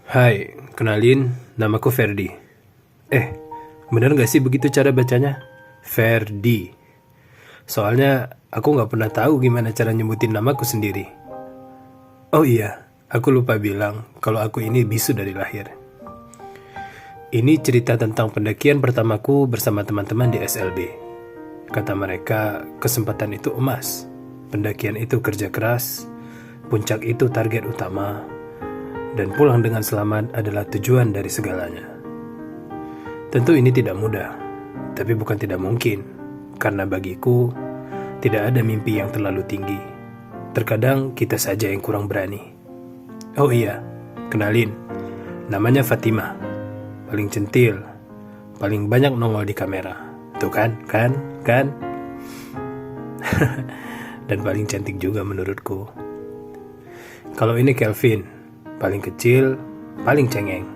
Hai, kenalin, namaku Ferdi. Bener gak sih begitu cara bacanya? Ferdi. Soalnya aku gak pernah tahu gimana cara nyebutin namaku sendiri. Oh iya, aku lupa bilang kalau aku ini bisu dari lahir. Ini cerita tentang pendakian pertamaku bersama teman-teman di SLB. Kata mereka, kesempatan itu emas. Pendakian itu kerja keras, puncak itu target utama, dan pulang dengan selamat adalah tujuan dari segalanya. Tentu ini tidak mudah, tapi bukan tidak mungkin, karena bagiku tidak ada mimpi yang terlalu tinggi. Terkadang kita saja yang kurang berani. Oh iya, kenalin, namanya Fatimah, paling centil, paling banyak nongol di kamera. Tuh kan? Dan paling cantik juga menurutku. Kalau ini Kelvin, paling kecil, paling cengeng,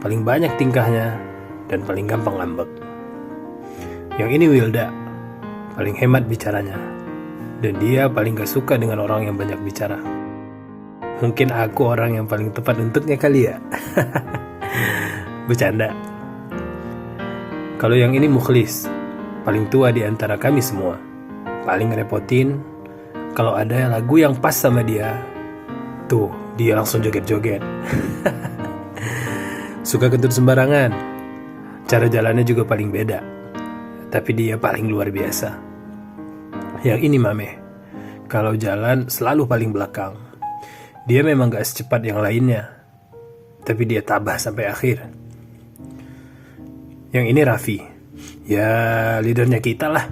paling banyak tingkahnya, dan paling gampang ngambek. Yang ini Wilda, paling hemat bicaranya, dan dia paling gak suka dengan orang yang banyak bicara. Mungkin aku orang yang paling tepat untuknya kali ya. Bercanda. Kalau yang ini Mukhlis, paling tua di antara kami semua, paling ngerepotin. Kalau ada lagu yang pas sama dia, tuh dia langsung joget-joget. Suka kentut sembarangan. Cara jalannya juga paling beda, tapi dia paling luar biasa. Yang ini Mame, kalau jalan selalu paling belakang. Dia memang gak secepat yang lainnya, tapi dia tabah sampai akhir. Yang ini Raffi, ya leadernya kita lah.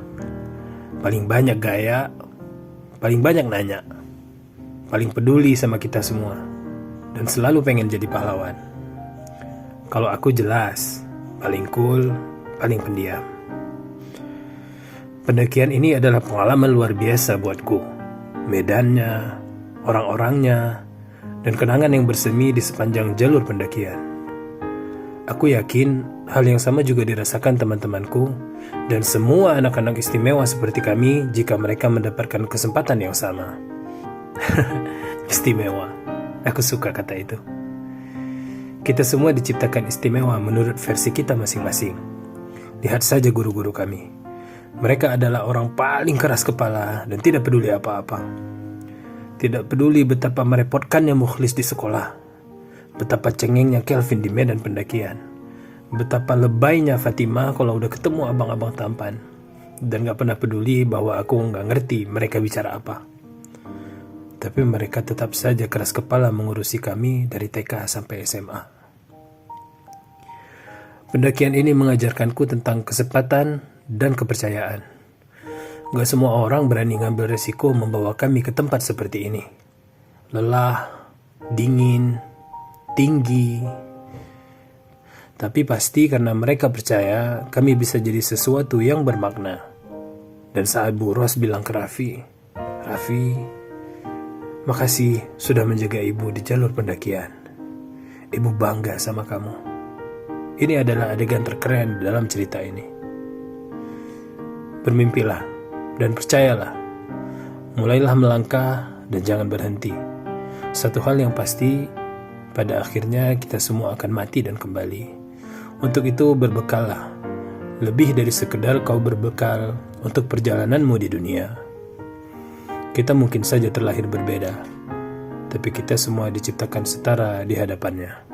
Paling banyak gaya, paling banyak nanya, paling peduli sama kita semua, dan selalu pengen jadi pahlawan. Kalau aku jelas, paling cool, paling pendiam. Pendakian ini adalah pengalaman luar biasa buatku. Medannya, orang-orangnya, dan kenangan yang bersemi di sepanjang jalur pendakian. Aku yakin hal yang sama juga dirasakan teman-temanku dan semua anak-anak istimewa seperti kami jika mereka mendapatkan kesempatan yang sama. Istimewa, aku suka kata itu. Kita semua diciptakan istimewa menurut versi kita masing-masing. Lihat saja guru-guru kami. Mereka adalah orang paling keras kepala dan tidak peduli apa-apa. Tidak peduli betapa merepotkannya Mukhlis di sekolah, betapa cengengnya Kelvin di medan pendakian, betapa lebaynya Fatimah kalau udah ketemu abang-abang tampan, dan gak pernah peduli bahwa aku gak ngerti mereka bicara apa. Tapi mereka tetap saja keras kepala mengurusi kami dari TK sampai SMA. Pendakian ini mengajarkanku tentang kesempatan dan kepercayaan. Gak semua orang berani ngambil resiko membawa kami ke tempat seperti ini. Lelah, dingin, tinggi. Tapi pasti karena mereka percaya kami bisa jadi sesuatu yang bermakna. Dan saat Bu Ros bilang ke Raffi, makasih sudah menjaga ibu di jalur pendakian. Ibu bangga sama kamu. Ini adalah adegan terkeren dalam cerita ini. Bermimpilah dan percayalah. Mulailah melangkah dan jangan berhenti. Satu hal yang pasti, pada akhirnya kita semua akan mati dan kembali. Untuk itu berbekallah. Lebih dari sekedar kau berbekal untuk perjalananmu di dunia. Kita mungkin saja terlahir berbeda, tapi kita semua diciptakan setara di hadapannya.